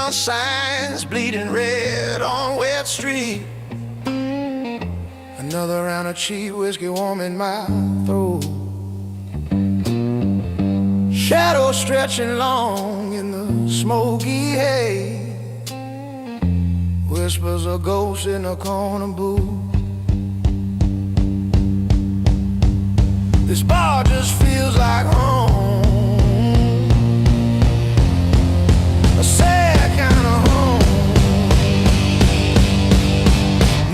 Signs bleeding red on wet street. Another round of cheap whiskey warm in my throat. Shadows stretching long in the smoky haze. Whispers of ghosts in a corner booth. This bar just feels like home. A sad kind of home.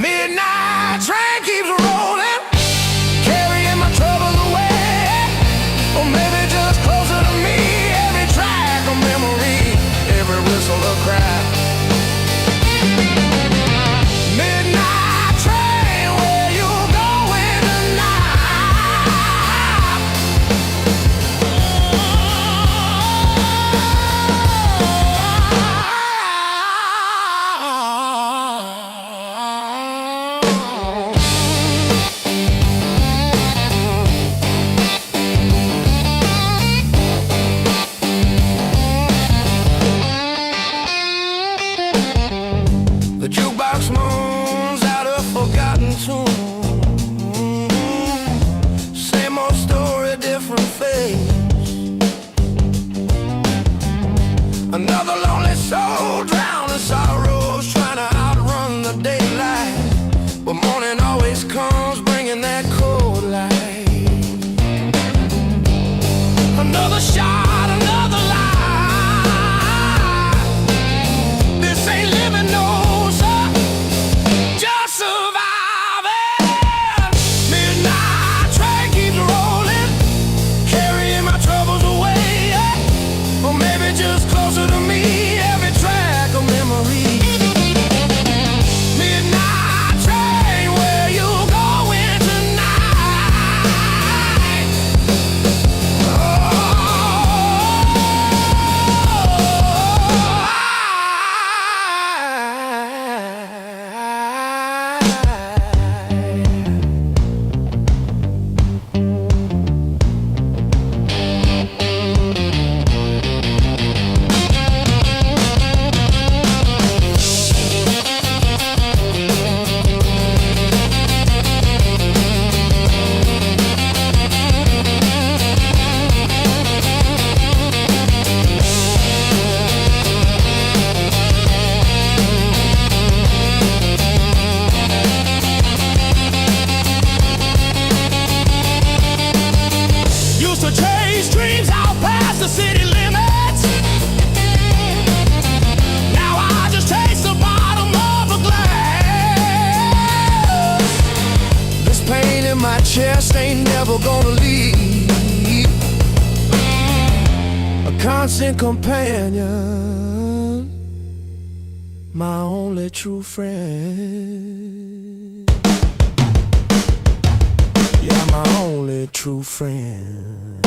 Midnight train keeps rolling, carrying my troubles away. Or maybe just closer to me. Every track a memory, every whistle a cry. Midnight train, where you going tonight? The jukebox moons out a forgotten tune. Same old story, different face. Another lonely soul drowning sorrows, trying to outrun the daylight. But morning always comes, bringing that cold light. Another shot, another lie. This ain't living, no. Just surviving. Midnight train keeps rolling, carrying my troubles away. Or maybe just closer to me. Every track a memory. Midnight train, where you going tonight? Used to chase dreams out past the city limits. Now I just taste the bottom of a glass. This pain in my chest ain't never gonna leave. A constant companion, my only true friend. Yeah, my only true friend.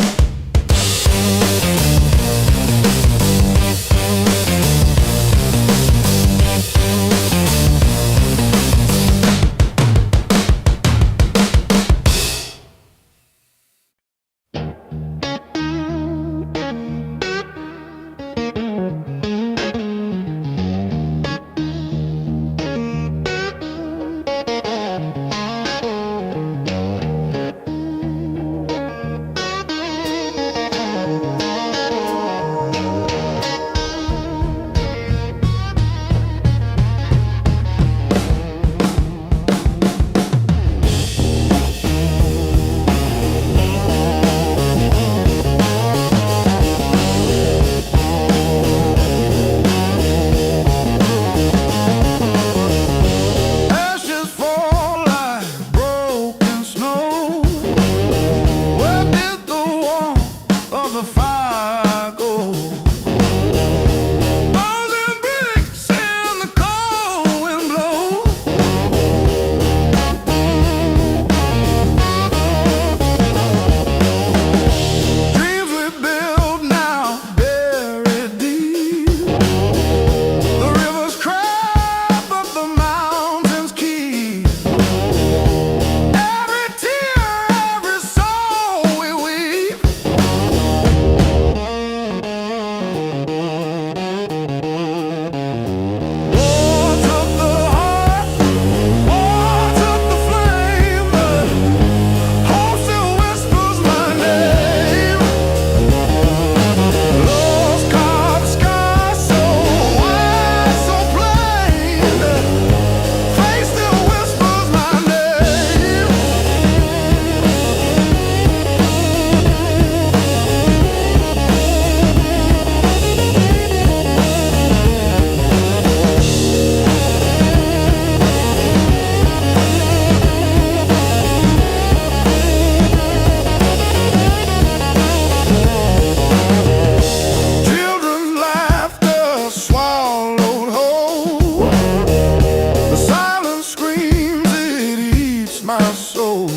my soul.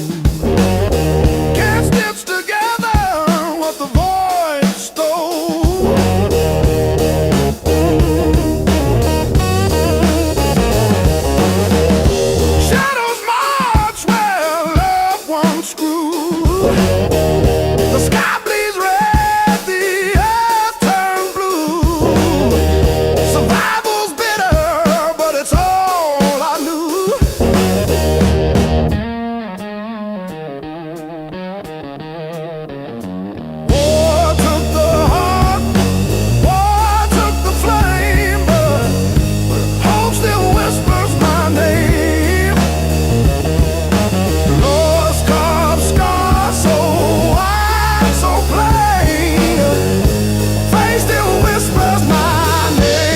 Can't stitch together what the void stole. Shadows march where love once grew. The sky bleeds red, the earth turns blue. Survival's bitter, but it's all I knew. War took the heart, war took the flame, but hope still whispers my name. Lost carved scars so wide, so plain. Face still whispers my name.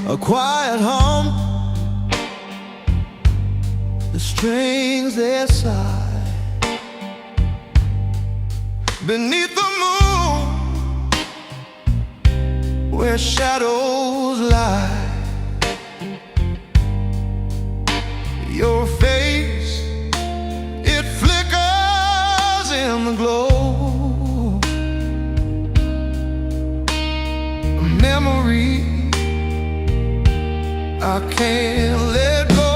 A quiet home, the strings they sigh beneath the moon, where shadows lie. Your face, it flickers in the glow. A memory I can't let go.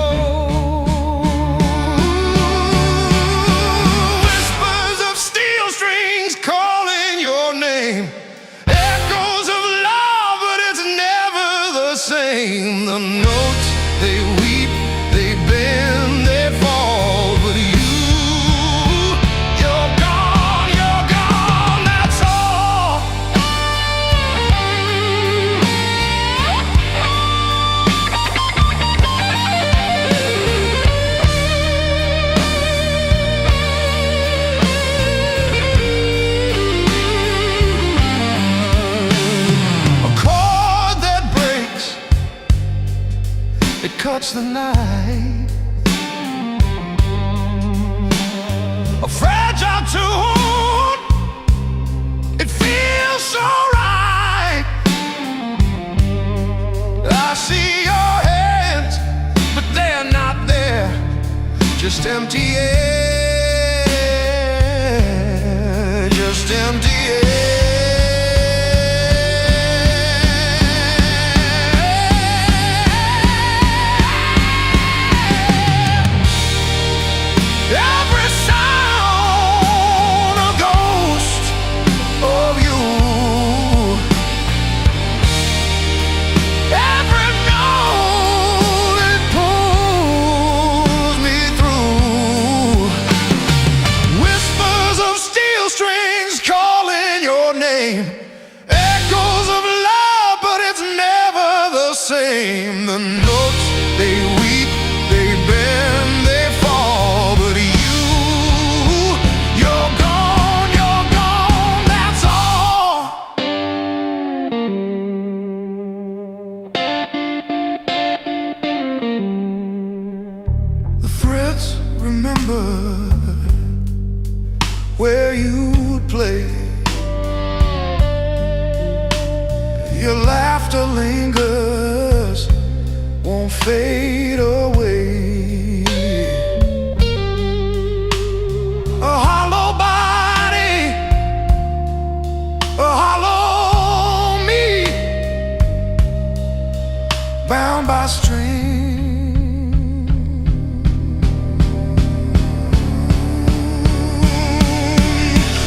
Whispers of steel strings calling your name. Echoes of love, but it's never the same. The notes, they weep, they bend, they fall, but you're gone, that's all. It cuts the night. A fragile tune, it feels so right. I see your hands, but they're not there. Just empty air, just empty air. Echoes of love, but it's never the same. The notes, they weep, they bend, they fall, but you're gone, that's all. neighborhood where you'd play. Your laughter lingers, won't fade away. A hollow body, a hollow me, bound by strings,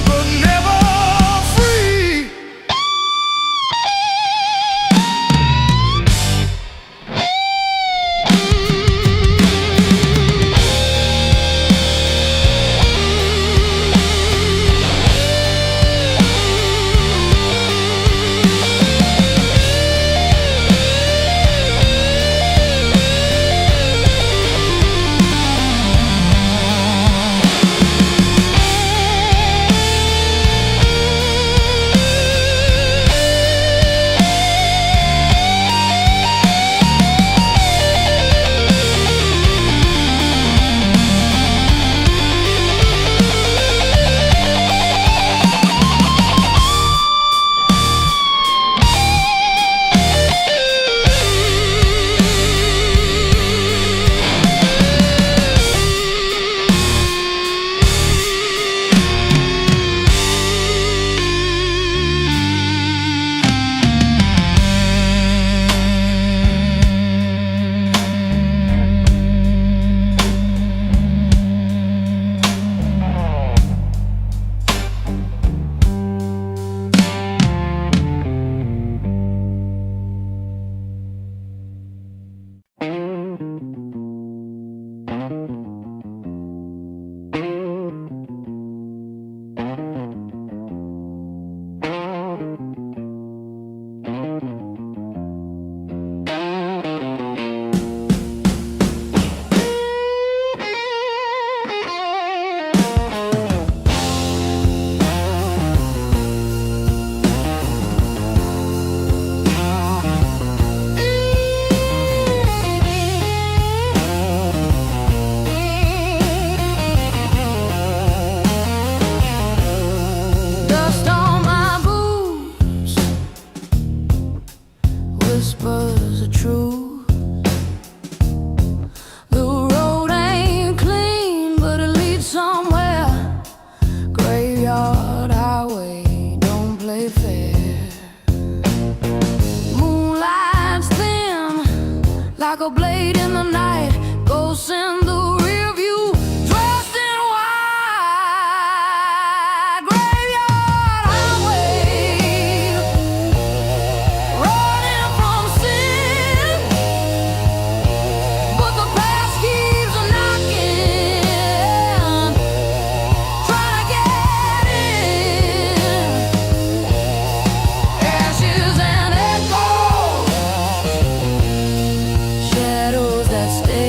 but never free. Whispers are true. The road ain't clean, but it leads somewhere. Graveyard highway, don't play fair. Moonlight's thin, like a blade in the night. Ghosts in the rear view, dressed in white. Graveyard highway, running from sin, but the past keeps knocking, trying to get in. Ashes and echoes, shadows that stay.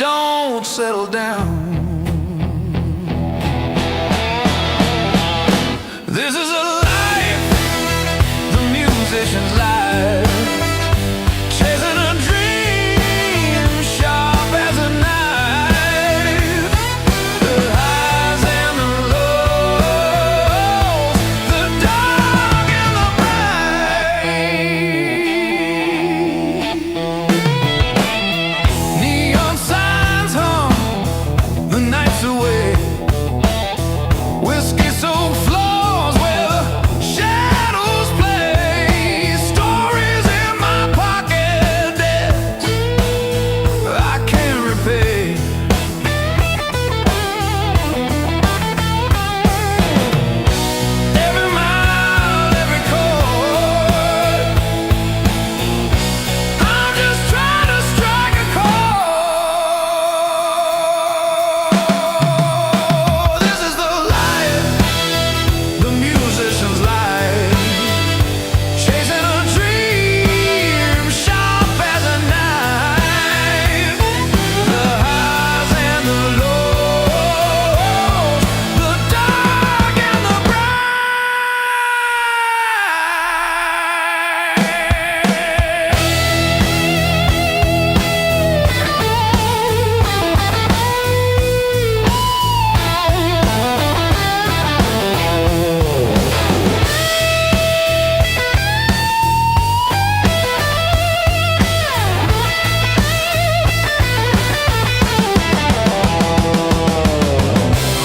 don't settle down. This is a life, the musician's life, chasing a dream sharp as a knife. The highs and the lows, the dark and the bright. Neon signs hum the nights away. Whiskey so floors where the shadows play. Stories in my pocket, debts I can't repay. Every mile, every chord, I'm just trying to strike a chord. This is the life, the musician's life, chasing a dream sharp as a knife. The highs and the lows, the dark and the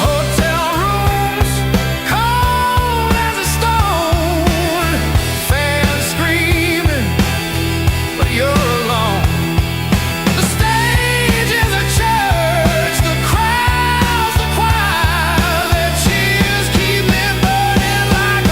hotel rooms, cold as a stone, fans screaming, but you're alone. The stage is a church, the crowd's the choir. Their cheers keep me burning like a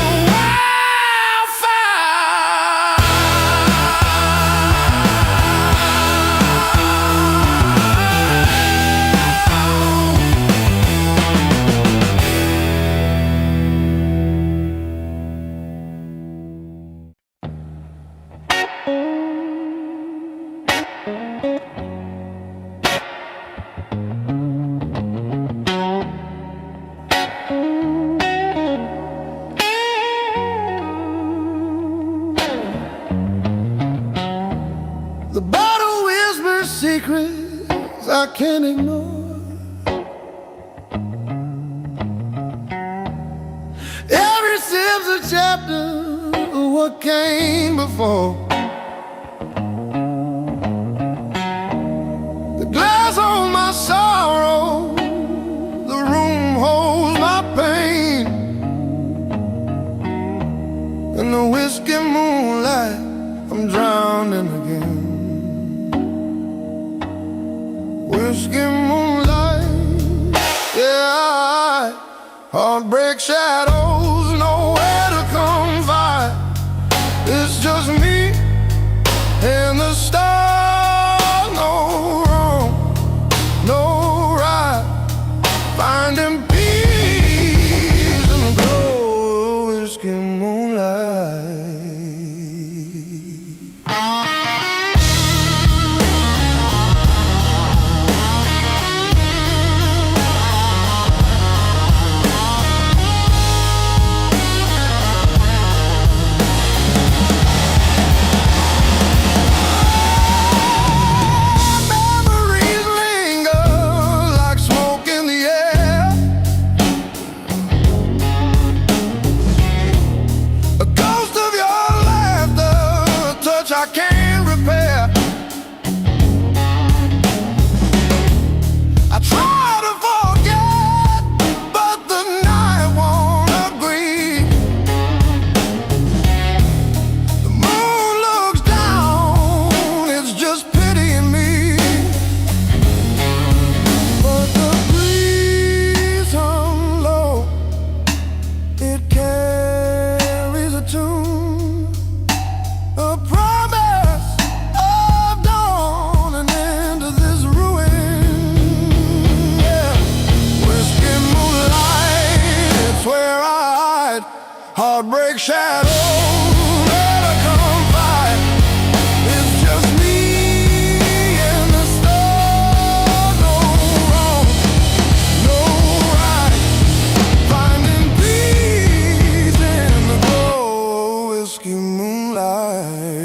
The bottle whispers secrets I can't ignore. Every sip's a chapter of what came before. The glass holds my sorrow, the room holds my pain, and the whiskey moonlight, I'm drowning again. Whiskey moonlight, yeah. Heartbreak shadows, nowhere to confide. It's just me and the stars. No wrong, no right. Finding peace in the glow of whiskey moonlight. Memories linger like smoke in the air. A ghost of your laughter, a touch I can't repair. I try to forget, but the night won't agree. The moon looks down, it's just pitying me. But the breeze hung low, it carries a tune, a promise milky moonlight.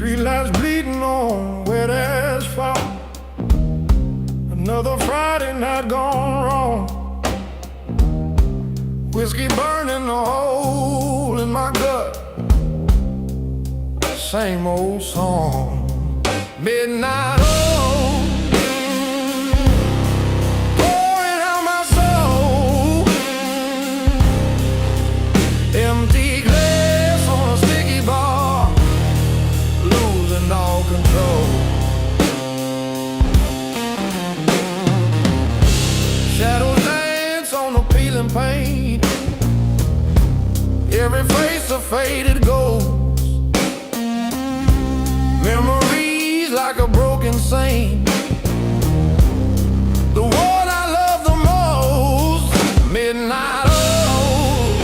Streetlights bleeding on wet asphalt. Another Friday night gone wrong. Whiskey burning a hole in my gut. Same old song. Midnight oil, pouring out my soul. Empty glass on a sticky bar, losing all control. Shadows dance on the peeling paint. Every face a faded ghost. Memories like a broken saint. The one I love the most. Midnight oil,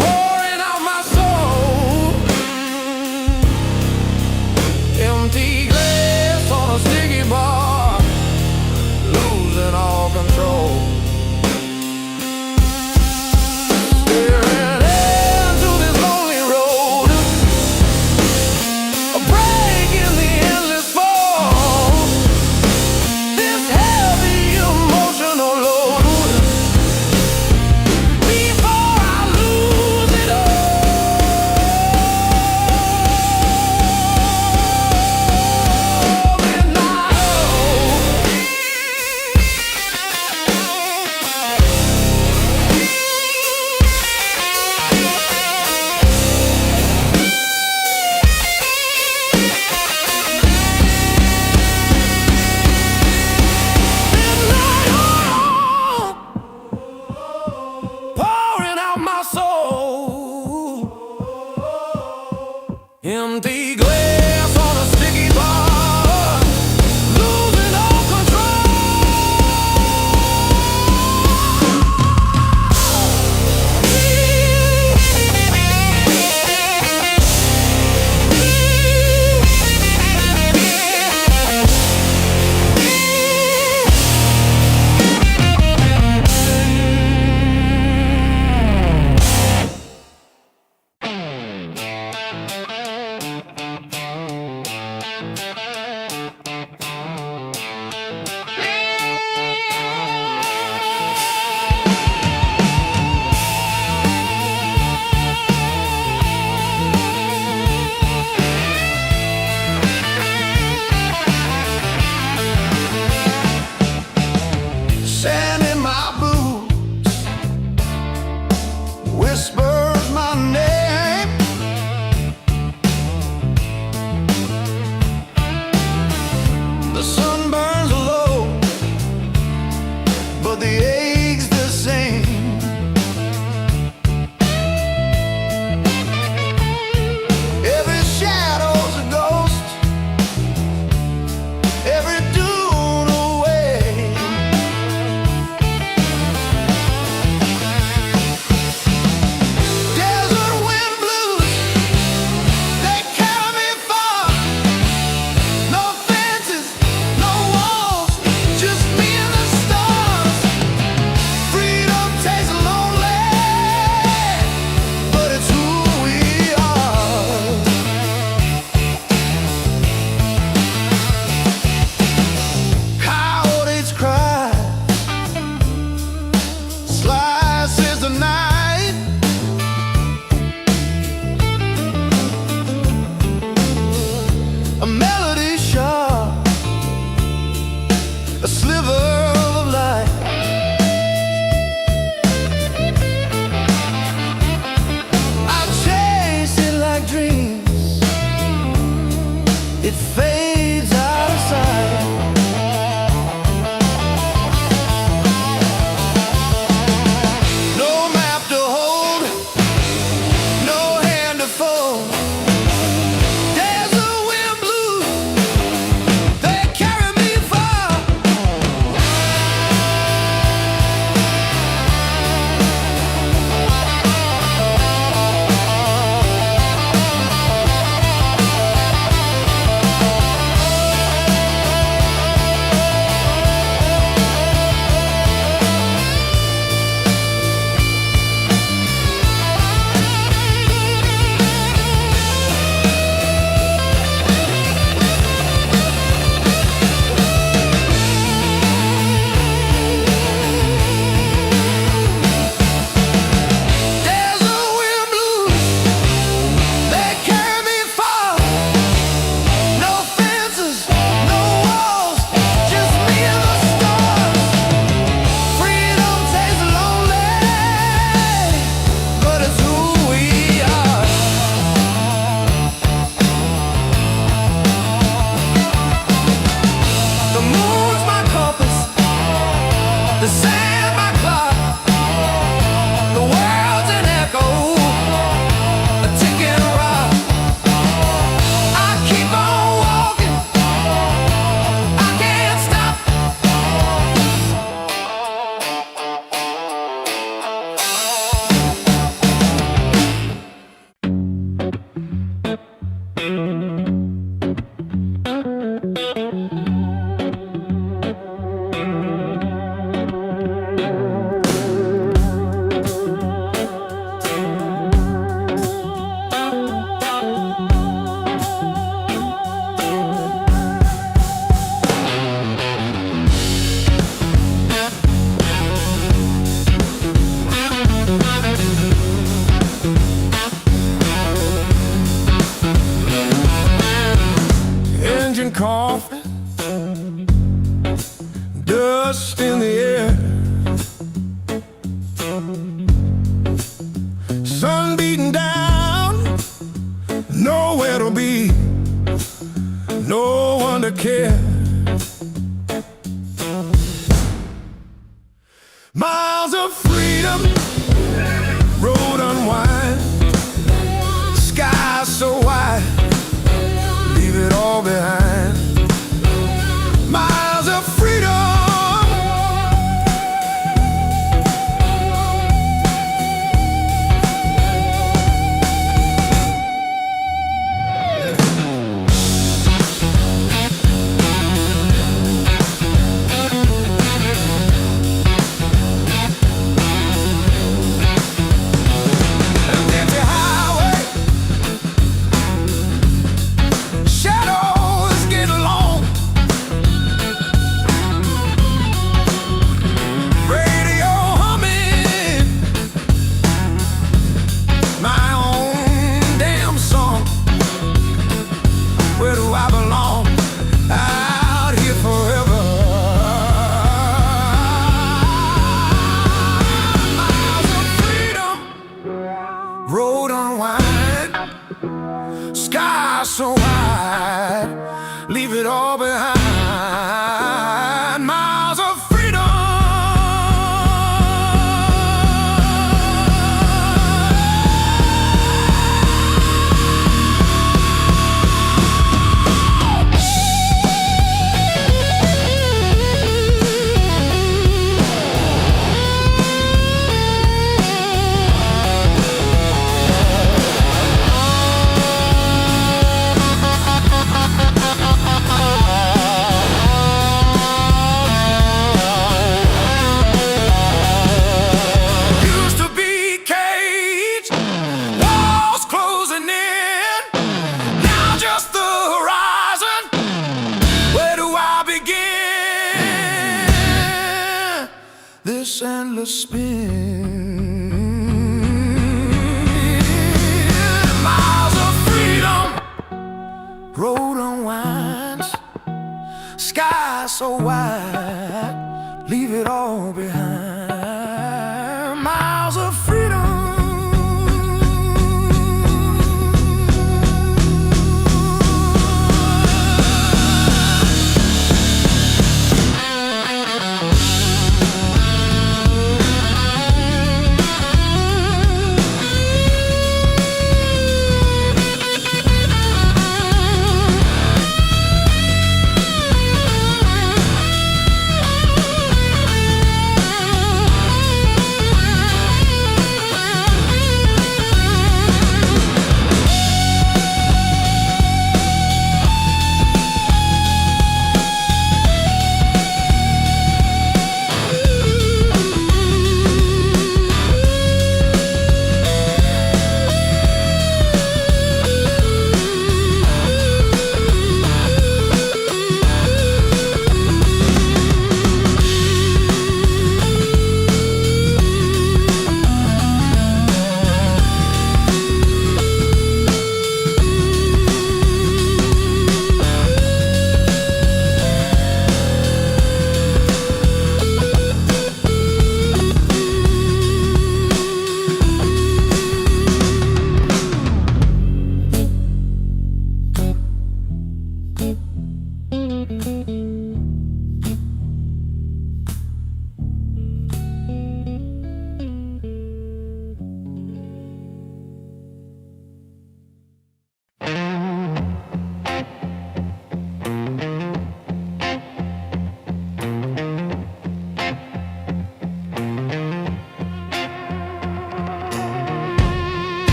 pouring out my soul. Empty glass on a sticky bar, losing all control. Empty glass on a sticky bar, losing all control. care. Miles of freedom, road unwind, sky so wide, leave it all behind. Miles of freedom. Road unwind, sky so wide, leave it all behind. Miles of freedom. This endless spin, miles of freedom, road unwinds, sky so wide, leave it all behind. Miles of freedom.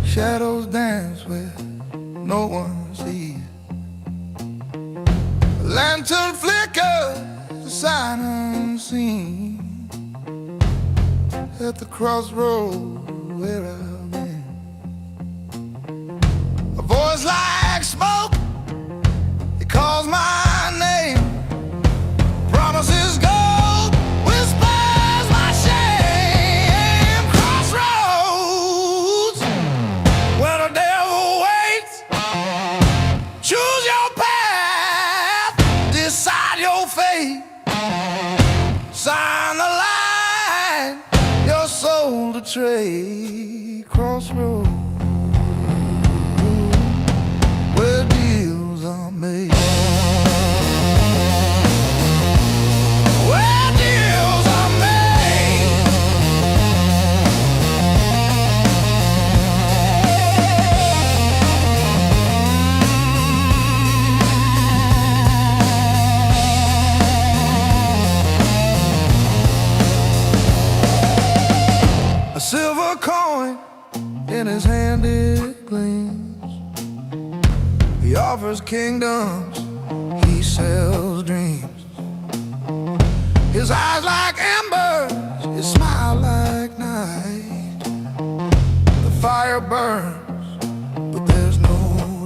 Shadows dance where no one sees. Lantern flickers, a sign unseen at the crossroad where I've been. A voice like smoke, it calls my name. Promises gone. straight crossroad where deals are made. Where deals are made. A silver coin in his hand it gleams. He offers kingdoms, he sells dreams. His eyes like embers, his smile like night. The fire burns, but there's no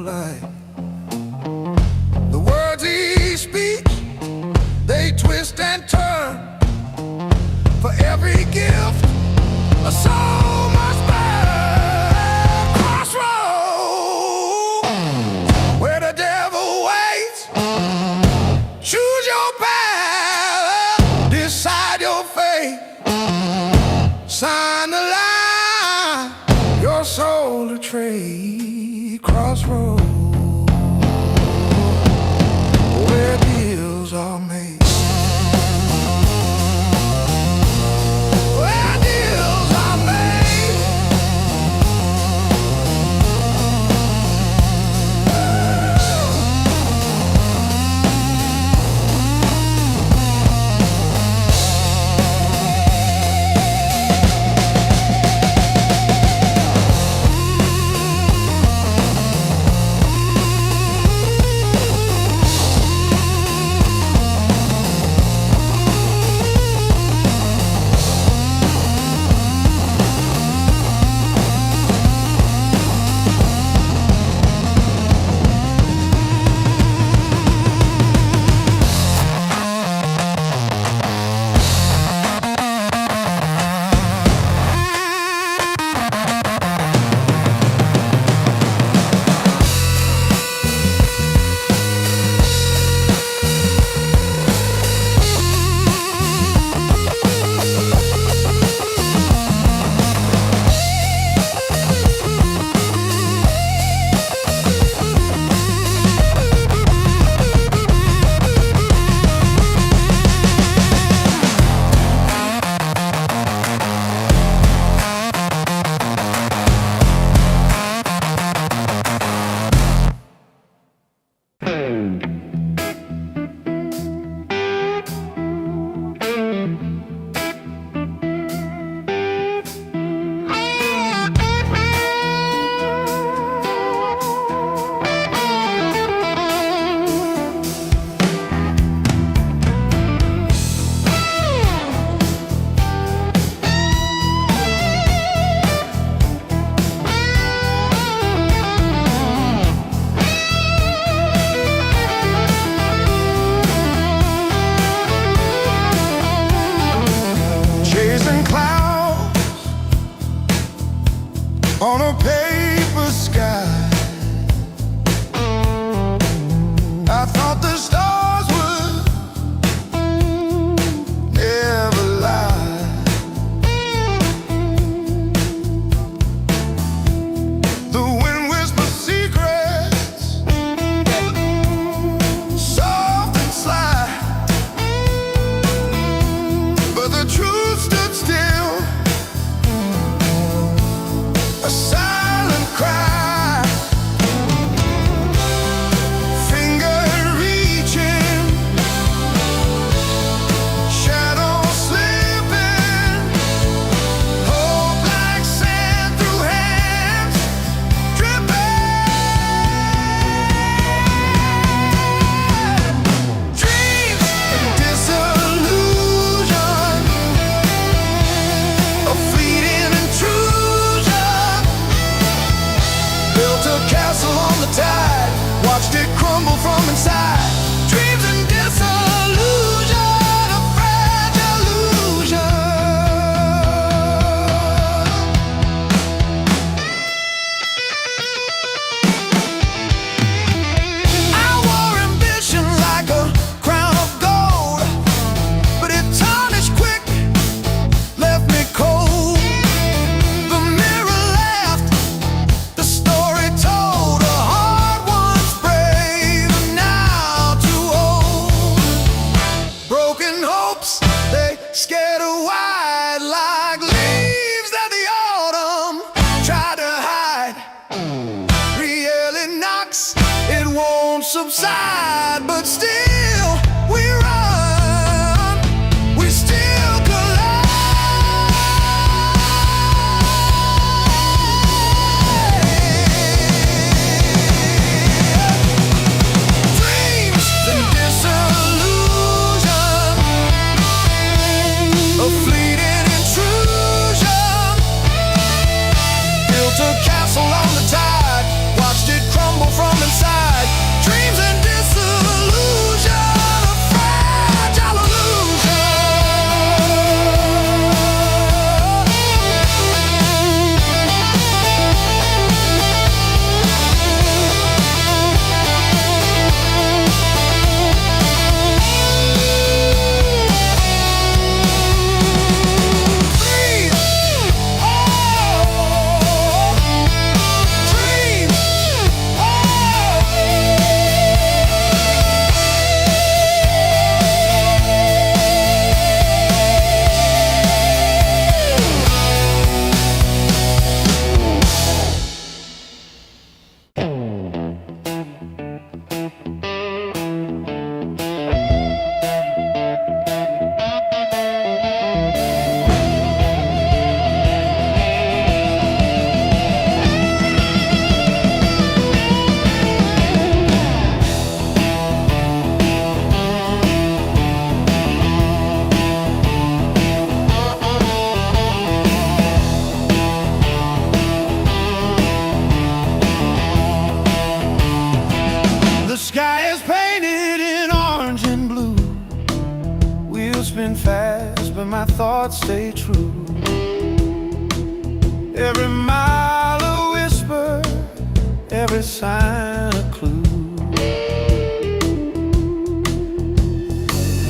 light. The words he speaks, they twist and turn. For every gift a soul must bear. Crossroad where the devil waits. Choose your path, decide your fate. Sign the line, your soul to trade. Crossroad where deals are made. On a paper sky, I thought the stars would never lie. The wind whispers secrets, soft and sly, but the truth stood still. A silent cry, finger reaching, shadow slipping, hope like sand through hands dripping. Dreams and disillusion, a fleeting intrusion. Built a castle on the tide, watched it crumble from inside. Dreams and disillusion, a fragile illusion. I wore ambition like a crown of gold, but it tarnished quick, left me cold. subside, but still we run, we still collide. Dreams and disillusion, a fleeting intrusion, built a castle on the tide, watched it crumble from inside. Dreams and disillusion, a fragile illusion. Breathe, oh, dream, oh. The sky is painted in orange and blue. Wheels spin fast, but my thoughts stay true. Every mile a whisper, every sign a clue.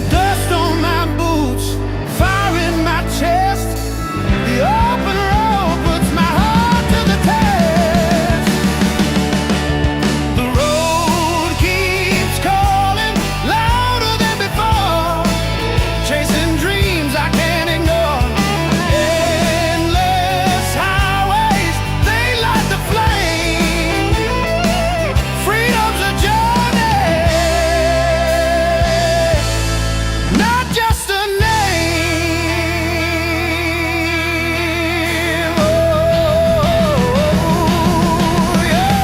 Dust on my boots, fire in my chest. The open road puts my heart to the test. The road keeps calling louder than before, chasing dreams I can't ignore. Endless highways, they light the flame. Freedom's a journey, not just a name. Oh, yeah.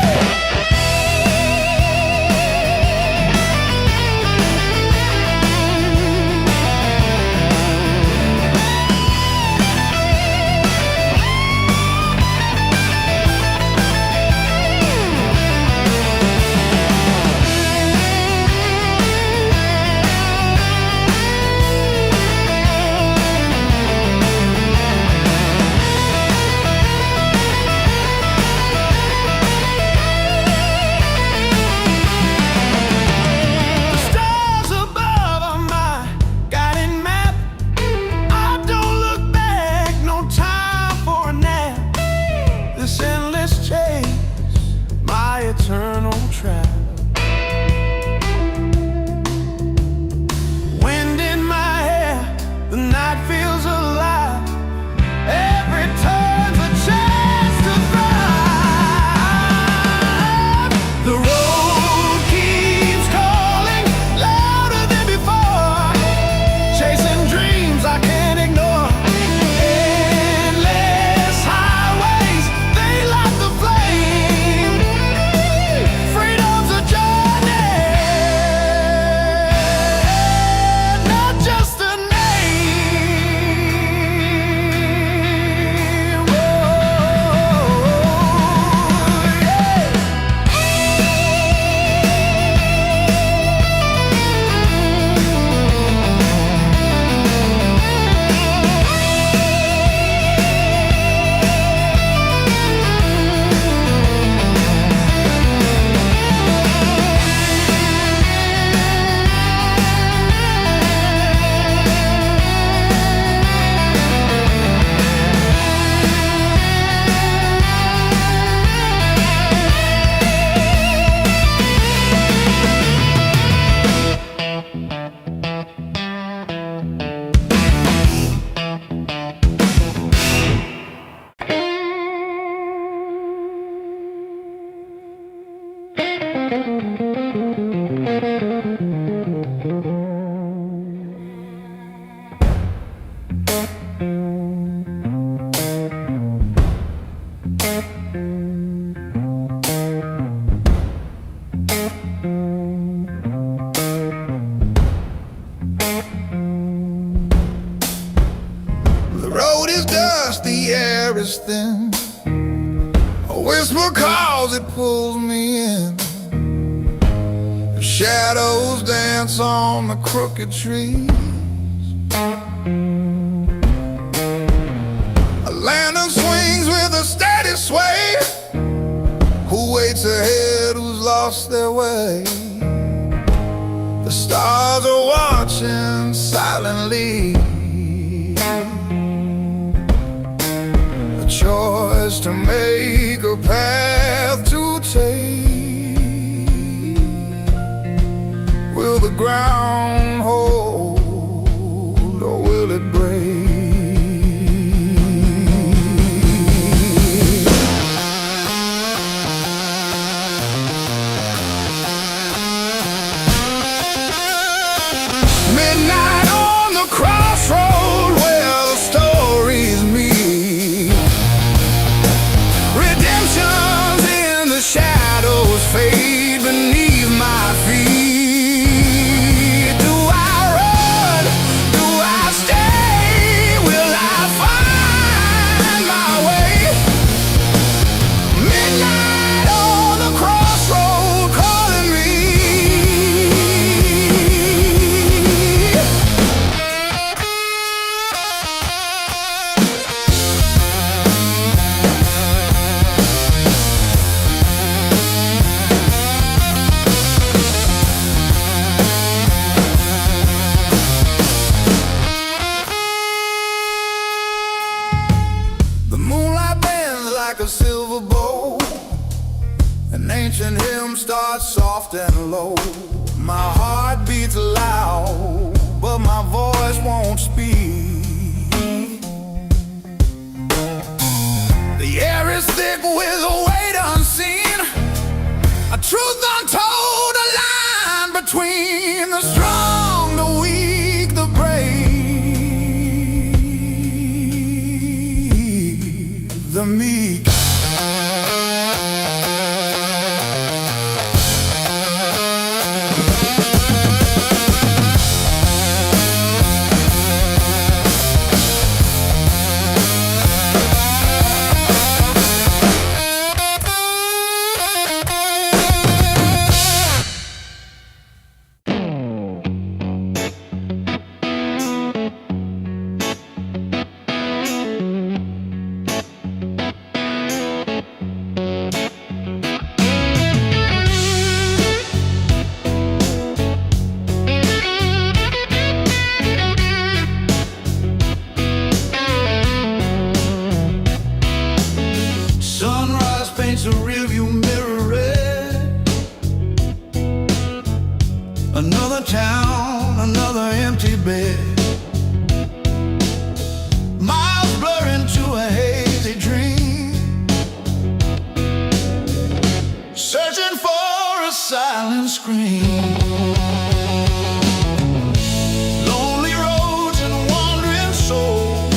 The stars above are my guiding map. I don't look back, no time for a nap. This endless chase, my eternal trap. Wind in my hair, the night feels alive. Every turn's a chance to thrive. The road keeps calling louder than before, chasing dreams I can't ignore. Endless highways, they light the flame. Freedom's a journey, not just a name. Whoa, yeah. dance on the crooked trees. A lantern swings with a steady sway. Who waits ahead, who's lost their way? The stars are watching silently. A choice to make, a path to take. Will the ground hold, or will it break? Midnight on the crossroad where the stories meet. Redemption's in the shadows fade beneath my feet. Do I run? Do I stay? Will I find my way? Midnight on the crossroad calling me. The moonlight bends like a silver bow. An ancient hymn starts soft and low. My heart beats loud, but my voice won't speak. The air is thick with a weight unseen. A truth untold, a line between the strong, the weak, the brave, the meek. Sunrise paints a rearview mirror red. Another town, another empty bed. Miles blur into a hazy dream. Searching for a silent scream. Lonely roads and wandering souls,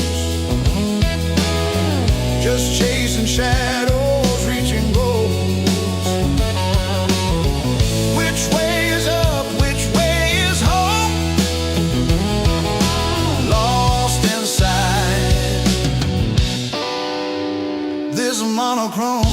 just chasing shadows, reaching goals. Which way is up, which way is home? Lost inside this monochrome.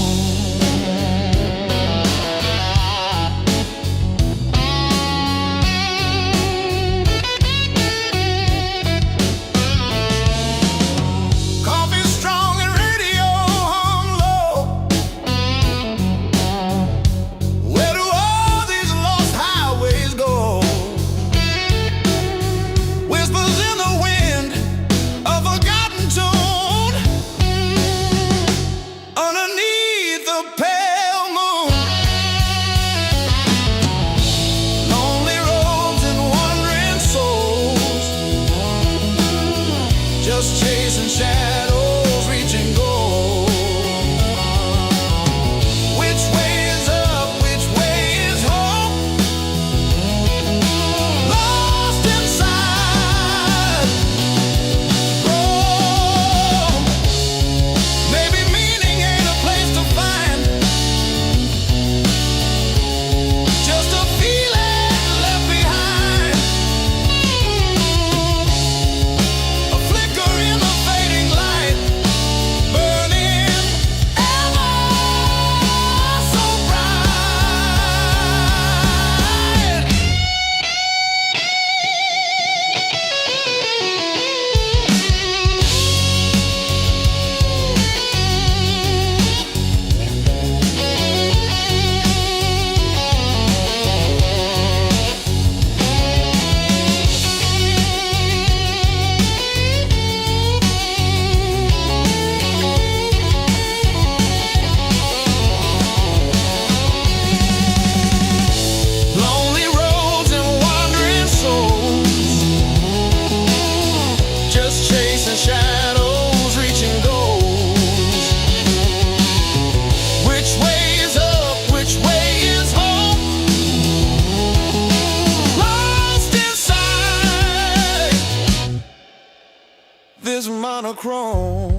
monochrome.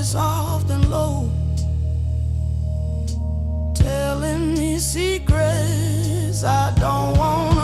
Soft and low, telling me secrets I don't want